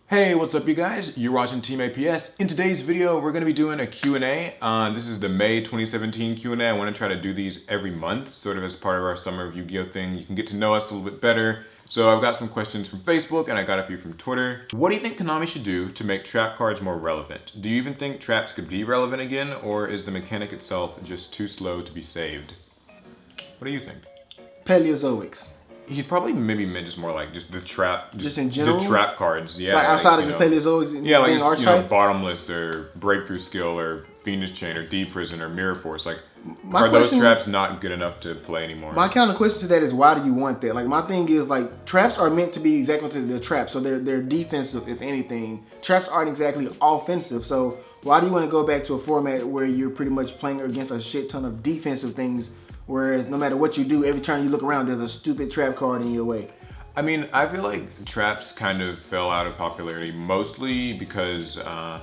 Hey, what's up you guys? You're watching Team APS. In today's video, we're gonna be doing a Q&A. This is the May 2017 Q&A. I wanna try to do these every month, sort of as part of our Summer of Yu-Gi-Oh thing. You can get to know us a little bit better. So I've got some questions from Facebook and I got a few from Twitter. What do you think Konami should do to make trap cards more relevant? Do you even think traps could be relevant again, or is the mechanic itself just too slow to be saved? What do you think? Paleozoics. He probably maybe meant just more like just the trap, just in general, the trap cards, yeah. Like outside of just Paleozoics, yeah, like just, bottomless or breakthrough skill or Venus Chain or D Prison or Mirror Force. Like, are those traps not good enough to play anymore? My counter question to that is, why do you want that? Like, my thing is, like, traps are meant to be exactly what they're traps, so they're defensive if anything. Traps aren't exactly offensive, so why do you want to go back to a format where you're pretty much playing against a shit ton of defensive things? Whereas no matter what you do, every time you look around, there's a stupid trap card in your way. I mean, I feel like traps kind of fell out of popularity mostly because, I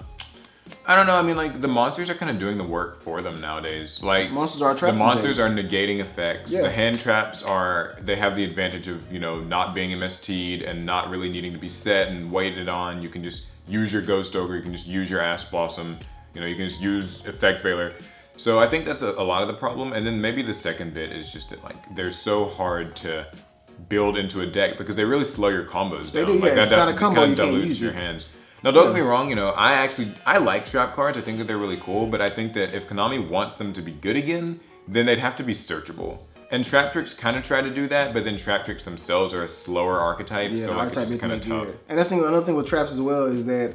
don't know, I mean, like, the monsters are kind of doing the work for them nowadays. Like, monsters are traps. The monsters are negating effects. Yeah. The hand traps they have the advantage of, you know, not being MST'd and not really needing to be set and waited on. You can just use your Ghost Ogre, you can just use your Ash Blossom, you know, you can just use Effect Veiler. So I think that's a lot of the problem. And then maybe the second bit is just that, like, they're so hard to build into a deck because they really slow your combos down. They do, yeah. Like, it's not a combo, you can't dilutes use your it. hands. Now, don't get me wrong, you know, I like trap cards. I think that they're really cool, but I think that if Konami wants them to be good again, then they'd have to be searchable. And Trap Tricks kind of try to do that, but then Trap Tricks themselves are a slower archetype, so like, it's just kind of tough. And another thing with traps as well is that,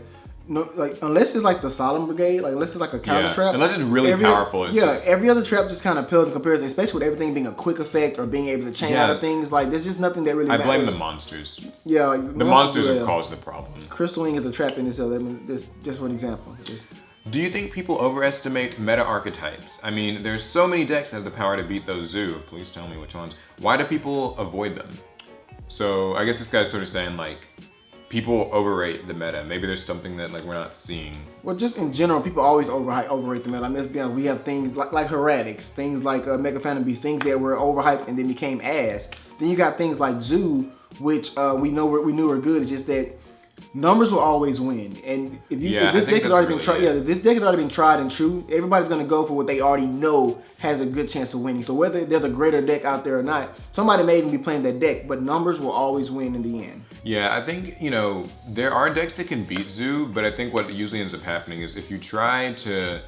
no, like, unless it's like the Solemn Brigade, like unless it's like a counter trap. Unless it's really powerful. Every other trap just kind of pales in comparison, especially with everything being a quick effect or being able to chain out of things. Like, there's just nothing that really matters. I blame the monsters. Yeah, like, the monsters have caused the problem. Crystal Wing is a trap in itself. I mean, just for an example. Do you think people overestimate meta archetypes? I mean, there's so many decks that have the power to beat those Zoo. Please tell me which ones. Why do people avoid them? So I guess this guy's sort of saying, like, people overrate the meta. Maybe there's something that, like, we're not seeing. Well, just in general, people always overrate the meta. I mean, let's be honest, we have things like Heretics, things like Mega Phantom Beast, things that were overhyped and then became ass. Then you got things like Zoo, which we knew were good. It's just that numbers will always win. And if this deck has already been tried, if this deck has already been tried and true, everybody's gonna go for what they already know has a good chance of winning. So whether there's a greater deck out there or not, somebody may even be playing that deck, but numbers will always win in the end. Yeah, I think, you know, there are decks that can beat Zoo, but I think what usually ends up happening is if you try to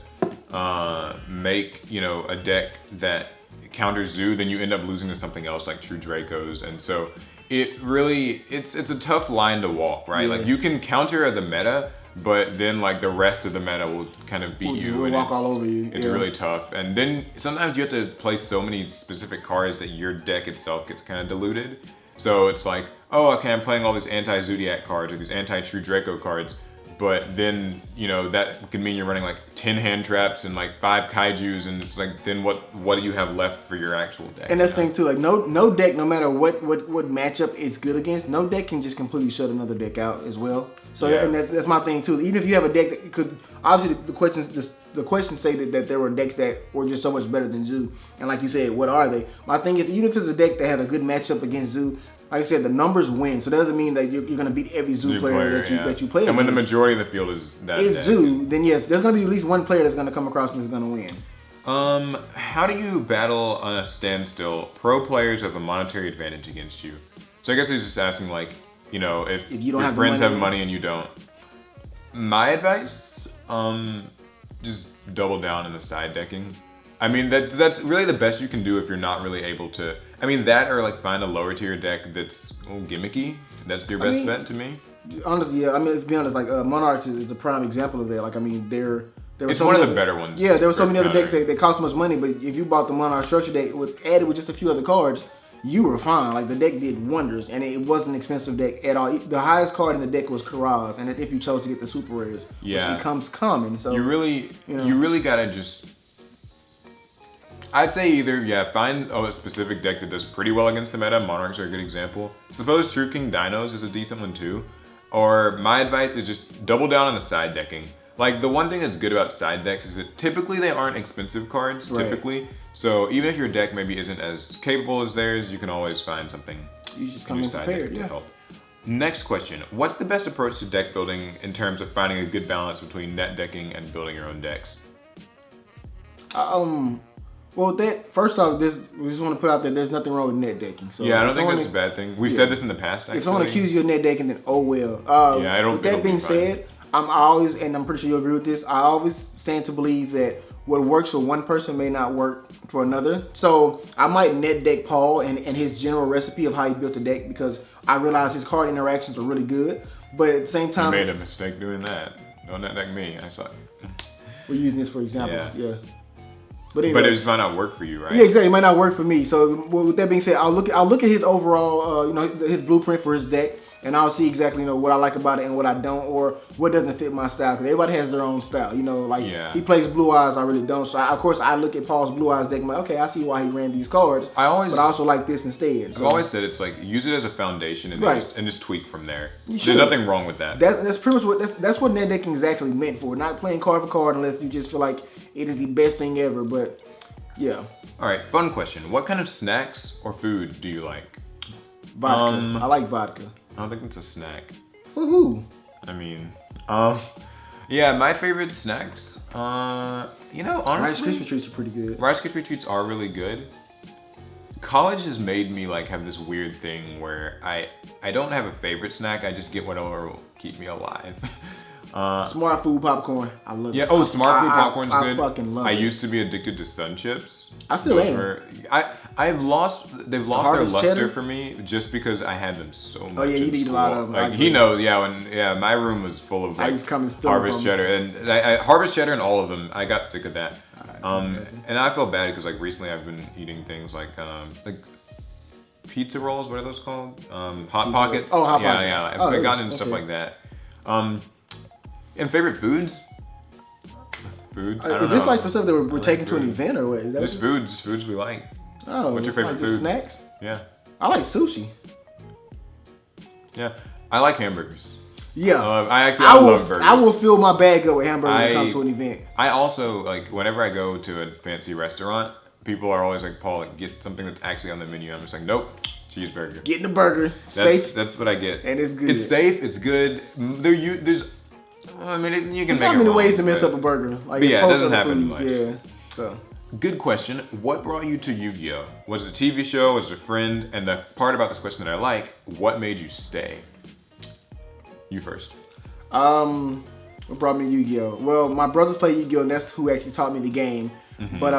make, you know, a deck that counters Zoo, then you end up losing to something else like True Dracos. And so it really, it's a tough line to walk, right? Yeah. Like, you can counter the meta, but then, like, the rest of the meta will kind of beat you, and walk all over you. It's really tough. And then sometimes you have to play so many specific cards that your deck itself gets kind of diluted. So it's like, oh, okay, I'm playing all these anti-Zodiac cards or these anti-True Draco cards, but then, you know, that could mean you're running like 10 hand traps and like 5 kaijus, and it's like, then what do you have left for your actual deck? And that's the thing too, like no deck, no matter what matchup it's good against, no deck can just completely shut another deck out as well. So and that's my thing too. Even if you have a deck that could, obviously the questions say that there were decks that were just so much better than Zoo. And like you said, what are they? My thing is, even if it's a deck that has a good matchup against Zoo, like I said, the numbers win. So that doesn't mean that you're going to beat every Zoo player that you play against. And when the majority of the field is that deck, Zoo, then yes, there's going to be at least one player that's going to come across and is going to win. How do you battle on a standstill pro players have a monetary advantage against you? So I guess he's just asking, like, you know, if you don't your have friends have money and you don't. My advice, just double down in the side decking. I mean, that's really the best you can do if you're not really able to. I mean, that or like find a lower tier deck that's gimmicky. That's your best bet to me. Honestly, yeah. I mean, let's be honest. Like Monarchs is a prime example of that. Like, I mean, it's one of the better ones. Yeah, there were so many other decks that cost so much money, but if you bought the Monarch structure deck added with just a few other cards, you were fine. Like, the deck did wonders, and it wasn't an expensive deck at all. The highest card in the deck was Karaz, and if you chose to get the super rares, which becomes common. So you really gotta just. I'd say either, find a specific deck that does pretty well against the meta. Monarchs are a good example. Suppose True King Dinos is a decent one too. Or my advice is just double down on the side decking. Like, the one thing that's good about side decks is that typically they aren't expensive cards, typically. So even if your deck maybe isn't as capable as theirs, you can always find something you just come in prepared, to help. Next question. What's the best approach to deck building in terms of finding a good balance between net decking and building your own decks? Well, first off, we just want to put out there there's nothing wrong with net decking. So yeah, I don't think that's a bad thing. We've said this in the past, actually. If someone accuses you of net decking, then oh well. Yeah, I don't. With that being said, I'm always, and I'm pretty sure you agree with this, I always stand to believe that what works for one person may not work for another. So I might net deck Paul and his general recipe of how he built the deck because I realize his card interactions are really good. But at the same time, you made a mistake doing that. Don't net deck me. I suck. We're using this for examples. Yeah. But it just might not work for you, right? Yeah, exactly. It might not work for me. So with that being said, I'll look at his overall, his blueprint for his deck, and I'll see exactly, what I like about it and what I don't, or what doesn't fit my style. Because everybody has their own style. He plays Blue Eyes, I really don't. So of course I look at Paul's Blue Eyes deck. I'm like, okay, I see why he ran these cards. But I also like this instead. So. I've always said it's like use it as a foundation and just tweak from there. There's nothing wrong with that. That's pretty much that's what net decking is actually meant for. Not playing card for card unless you just feel like it is the best thing ever. But yeah. All right, fun question. What kind of snacks or food do you like? Vodka. I like vodka. I don't think it's a snack. For who? I mean, yeah, my favorite snacks, honestly. Rice Krispie Treats are pretty good. Rice Krispie Treats are really good. College has made me have this weird thing where I don't have a favorite snack. I just get whatever will keep me alive. Smart Food popcorn. I love it. Yeah. Oh, Smart Food popcorn's good. I fucking love it. I used to be addicted to Sun Chips. I still am. They've lost their luster cheddar for me just because I had them so much. Oh yeah, you eat a lot of them. He knows. My room was full of Harvest cheddar and Harvest cheddar and all of them. I got sick of that. And I feel bad because recently I've been eating things like pizza rolls. What are those called? Hot Pockets. Oh, Hot Pockets. Yeah. I've gotten into stuff like that. And favorite foods? Food? I don't know. Is this for stuff that we're taking to an event or what? Just foods we like. Oh, what's your favorite food? Snacks? Yeah. I like sushi. Yeah, I like hamburgers. Yeah. I love burgers. I will fill my bag up with hamburgers when I come to an event. I also, whenever I go to a fancy restaurant, people are always like, Paul, get something that's actually on the menu. I'm just like, nope, cheeseburger. Getting the burger. Safe. That's what I get. And it's good. It's safe, it's good. You can make not many ways to mess up a burger. It doesn't happen much. Yeah. So. Good question. What brought you to Yu-Gi-Oh? Was it a TV show? Was it a friend? And the part about this question that I like, what made you stay? You first. What brought me to Yu-Gi-Oh? Well, my brothers play Yu-Gi-Oh, and that's who actually taught me the game. Mm-hmm. But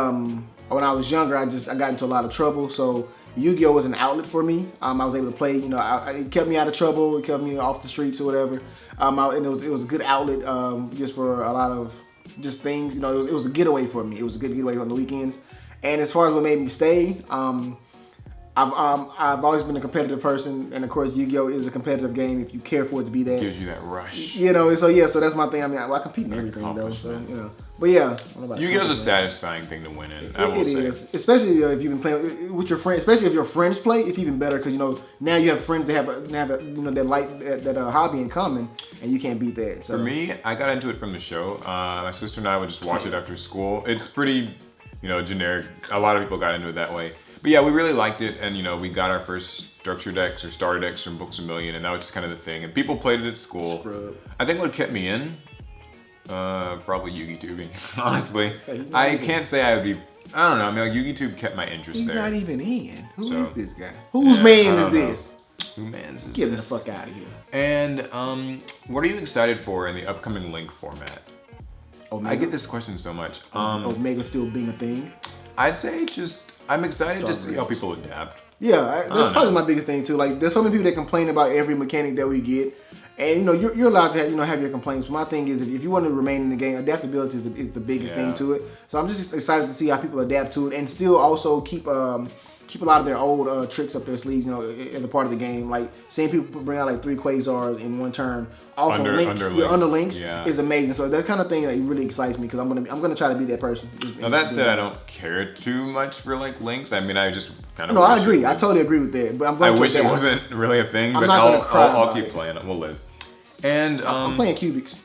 when I was younger, I got into a lot of trouble. So Yu-Gi-Oh was an outlet for me. I was able to play. It kept me out of trouble. It kept me off the streets or whatever. And it was a good outlet just for a lot of just things. It was a getaway for me. It was a good getaway on the weekends. And as far as what made me stay, I've always been a competitive person, and of course Yu-Gi-Oh is a competitive game if you care for it to be that. Gives you that rush. So that's my thing. I compete in everything though. So but yeah. Yu-Gi-Oh's a satisfying thing to win in. It is, especially if you've been playing with your friends. Especially if your friends play, it's even better because now you have friends that have that like that hobby in common, and you can't beat that. So for me, I got into it from the show. My sister and I would just watch it after school. It's pretty, generic. A lot of people got into it that way. But yeah, we really liked it, and we got our first structure decks or starter decks from Books A Million, and that was just kind of the thing. And people played it at school. I think what kept me in, probably YuGiTubing, honestly. I can't say I would be, I don't know, YuGiTube kept my interest there. He's not even in. Who is this guy? Whose man is this? Who mans is this? Get the fuck out of here. And what are you excited for in the upcoming Link format? Omega? I get this question so much. Omega still being a thing? I'd say I'm excited to see how people adapt. Yeah, that's probably my biggest thing too. There's so many people that complain about every mechanic that we get, and you're allowed to have your complaints. But my thing is, if you want to remain in the game, adaptability is the biggest thing to it. So I'm just excited to see how people adapt to it, and still also keep a lot of their old tricks up their sleeves, as a part of the game. Like seeing people bring out 3 Quasars in one turn off under links is amazing. So that kind of thing really excites me because I'm gonna try to be that person. Now that said, I don't care too much for links. I just kind of. No, I agree. I totally agree with that. But I wish it wasn't really a thing. But I'll keep playing it. We'll live. And I'm playing cubics.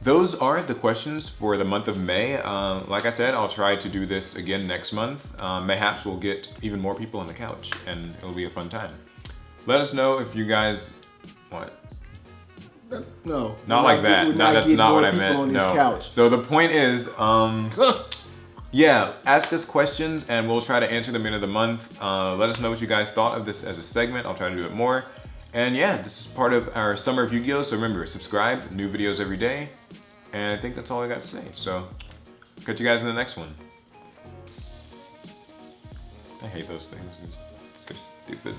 Those are the questions for the month of May. Like I said, I'll try to do this again next month. Mayhaps we'll get even more people on the couch and it'll be a fun time. Let us know if you guys What? No. Not like that. We're No, that's getting not more what I people meant. on this No. couch. So the point is, yeah, ask us questions and we'll try to answer them end of the month. Let us know what you guys thought of this as a segment. I'll try to do it more. And yeah, this is part of our summer of Yu-Gi-Oh! So remember, subscribe, new videos every day. And I think that's all I got to say. So, catch you guys in the next one. I hate those things. It's just stupid.